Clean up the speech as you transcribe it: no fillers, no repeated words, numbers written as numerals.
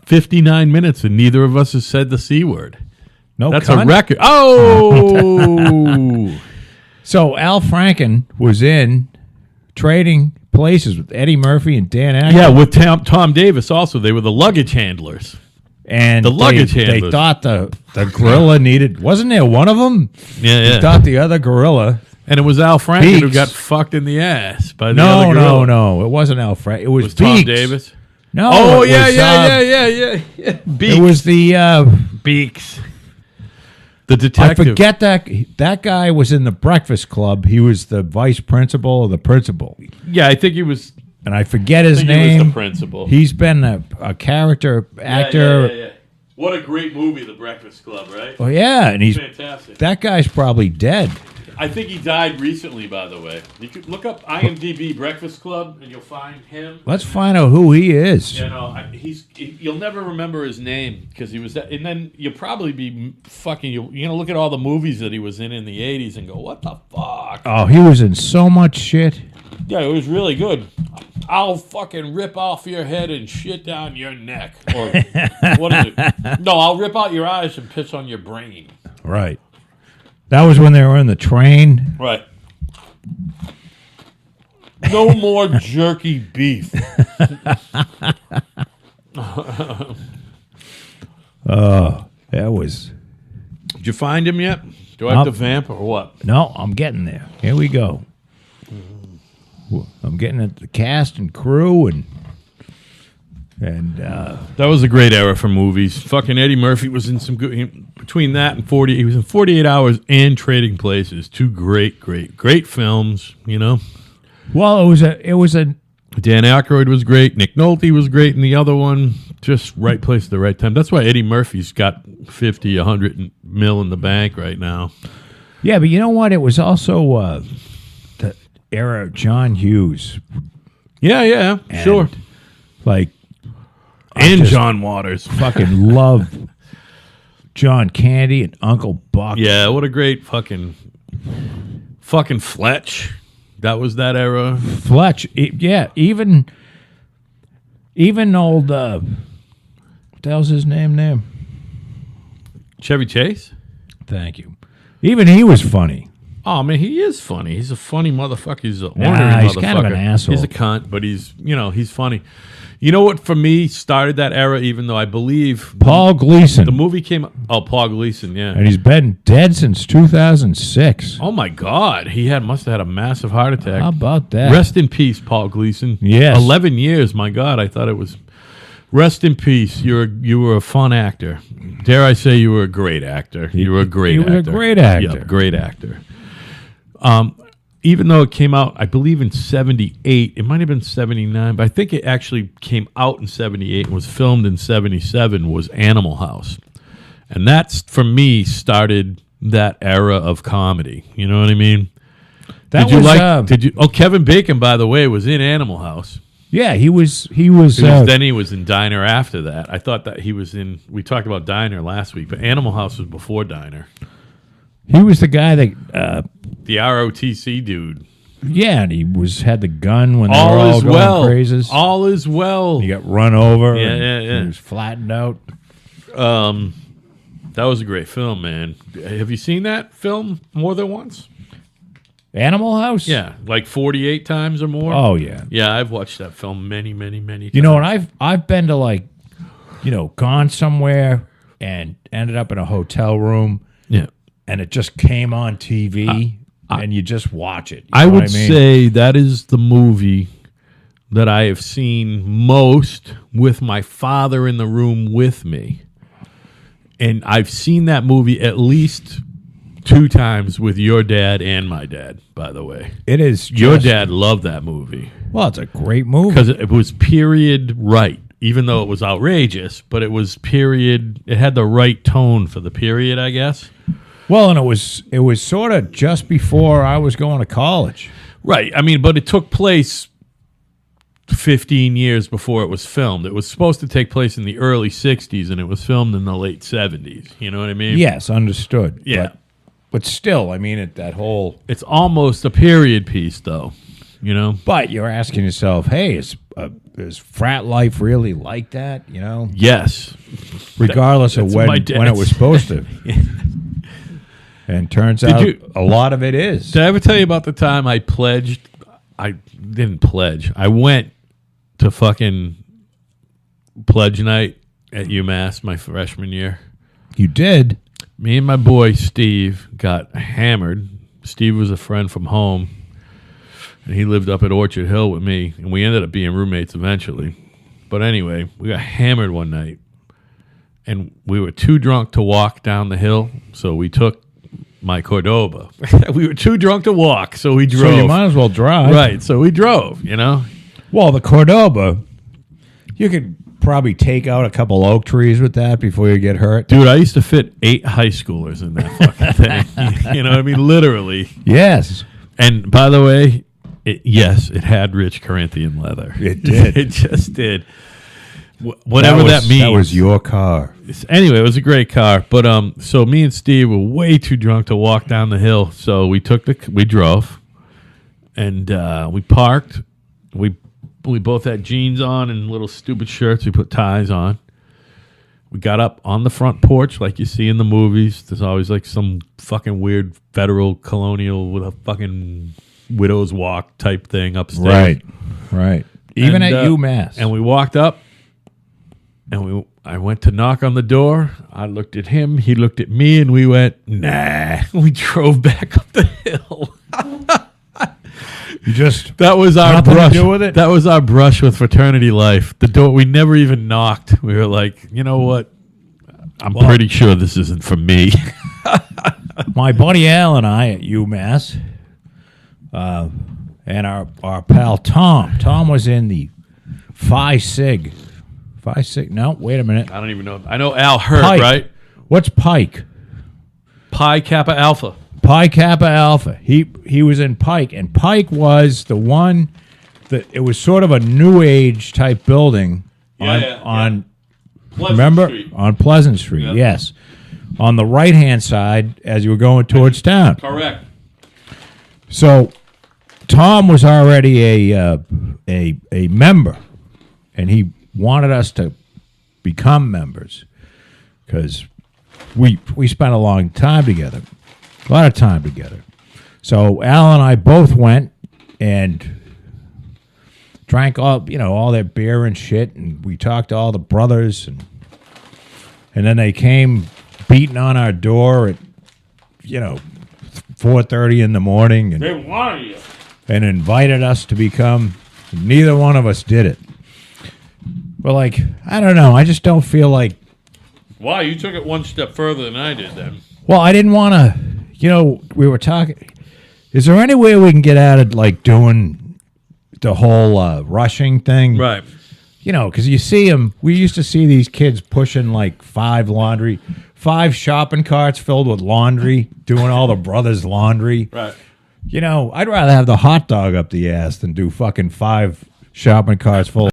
59 minutes and neither of us has said the C word. No, That's cunt? a record. Oh! So Al Franken was in Trading Places with Eddie Murphy and Dan Aykroyd. Yeah, with Tom Davis also. They were the luggage handlers. And The luggage they handlers. thought the gorilla needed... Wasn't there one of them? Yeah, They thought the other gorilla... And it was Al Franken who Beaks. got fucked in the ass by the other No, gorilla. no. It wasn't Al Franken. It was, Was Tom Beaks. Davis? No. Oh, it yeah, was, yeah. Beaks. It was the... Beaks. The I detective. forget that guy was in the Breakfast Club. He was the vice principal or the principal. Yeah, I think he was... And I forget his He name. was the principal. He's been a character actor. Yeah. What a great movie, The Breakfast Club, right? Oh, yeah. And he's Fantastic. that guy's probably dead. I think he died recently, by the way. You could look up IMDb Breakfast Club, and you'll find him. Let's find out who he is. You know, you'll never remember his name because he was that, and then you'll probably be fucking. You're gonna look at all the movies that he was in the '80s and go, "What the fuck?" Oh, he was in so much shit. Yeah, it was really good. I'll fucking rip off your head and shit down your neck, or what is it? No, I'll rip out your eyes and piss on your brain. Right. That was when they were in the train. Right. No more jerky beef. That was... Did you find him yet? Do I have to vamp or what? No, I'm getting there. Here we go. I'm getting at the cast and crew and That was a great era for movies. Fucking Eddie Murphy was in some good. Between that and 40, he was in 48 Hours and Trading Places. Two great films. You know, well, it was a Dan Aykroyd was great. Nick Nolte was great in the other one. Just right place at the right time. That's why Eddie Murphy's got 50, 100 mil in the bank right now. yeah, but you know what? It was also the era of John Hughes, Yeah, and, sure. like. And just John Waters. Fucking love John Candy and Uncle Buck. Yeah, what a great fucking Fletch. That was that era. Fletch. Yeah, even old. What the hell's his name there? Chevy Chase. Thank you. Even he was funny. Oh man, he is funny. He's a funny motherfucker. He's an Nah, ornery he's motherfucker. kind of an asshole. He's a cunt, but he's funny. You know what? For me, started that era. Even though I believe Paul Gleason. the movie came. Oh, Paul Gleason. Yeah. And he's been dead since 2006. Oh my God, must have had a massive heart attack. How about that? Rest in peace, Paul Gleason. Yes. 11 years. My God, I thought it was. Rest in peace. You were a fun actor. Dare I say you were a great actor? You were a great actor. He was a great actor. Yeah, great actor. Even though it came out, I believe in 78, it might have been 79, but I think it actually came out in 78 and was filmed in 77, was Animal House. And that's, for me, started that era of comedy. You know what I mean? Kevin Bacon, by the way, was in Animal House. Yeah, he was. Then he was in Diner after that. I thought that he was in, we talked about Diner last week, but Animal House was before Diner. He was the guy that. The ROTC dude. Yeah, and he had the gun when they were all going crazy. All is well. He got run over. Yeah. He was flattened out. That was a great film, man. Have you seen that film more than once? Animal House? Yeah, like 48 times or more. Oh yeah. Yeah, I've watched that film many times. You know, and I've been to gone somewhere and ended up in a hotel room. Yeah. And it just came on TV and you just watch it. I would say that is the movie that I have seen most with my father in the room with me. And I've seen that movie at least 2 times with your dad and my dad, by the way. It is. Your dad loved that movie. Well, it's a great movie. Because it was period right, even though it was outrageous, but it was period. It had the right tone for the period, I guess. Well, and it was sort of just before I was going to college. Right. I mean, but it took place 15 years before it was filmed. It was supposed to take place in the early 60s, and it was filmed in the late 70s. You know what I mean? Yes, understood. Yeah. But still, I mean, that whole... It's almost a period piece, though. you know? But you're asking yourself, hey, is frat life really like that? You know, Yes. regardless of that's when my it dad's- was supposed to. And turns out you- a lot of it is. Did I ever tell you about the time I pledged? I didn't pledge. I went to fucking pledge night at UMass my freshman year. You did. Me and my boy Steve got hammered. Steve was a friend from home, and he lived up at Orchard Hill with me, and we ended up being roommates eventually. But anyway, we got hammered one night, and we were too drunk to walk down the hill, so we took my Cordoba. We were too drunk to walk, so we drove. So you might as well drive. Right, so we drove, you know? Well, the Cordoba, you could probably take out a couple oak trees with that before you get hurt. Dude, I used to fit 8 high schoolers in that fucking thing. You know what I mean? Literally. Yes. And by the way, yes, it had rich Corinthian leather. It did. It just did. Whatever that means. That was your car. Anyway, it was a great car. But so me and Steve were way too drunk to walk down the hill. So we drove, and we parked. We both had jeans on and little stupid shirts. We put ties on. We got up on the front porch like you see in the movies. There's always like some fucking weird federal colonial with a fucking widow's walk type thing upstairs. Right. Even And, at UMass. And we walked up, and I went to knock on the door. I looked at him. He looked at me, and we went, nah. We drove back up the hill. you just That was our Nothing to brush. do with it? That was our brush with fraternity life. The door. We never even knocked. We were like, you know what? I'm pretty sure this isn't for me. my buddy Al and I at UMass, and our pal Tom. Tom was in the Phi Sig. Phi Sig. No, wait a minute. I don't even know. I know Al Hurt, Pike. right? What's Pike? Pi Kappa Alpha. Pi Kappa Alpha. He was in Pike, and Pike was the one that it was sort of a new age type building on remember on Pleasant Street. Yeah. Yes, on the right hand side as you were going towards town. Correct. So Tom was already a member, and he wanted us to become members because we spent a long time together, a lot of time together. So Al and I both went and drank all their beer and shit, and we talked to all the brothers, and then they came beating on our door at 4:30 in the morning, and They wanted you. and invited us to become. Neither one of us did it. But I don't know. I just don't feel like. Why? You took it one step further than I did then. Well, I didn't want to. We were talking. Is there any way we can get out of doing the whole rushing thing? Right. Because you see them. We used to see these kids pushing 5 shopping carts filled with laundry, doing all the brothers' laundry. Right. I'd rather have the hot dog up the ass than do fucking 5 shopping carts full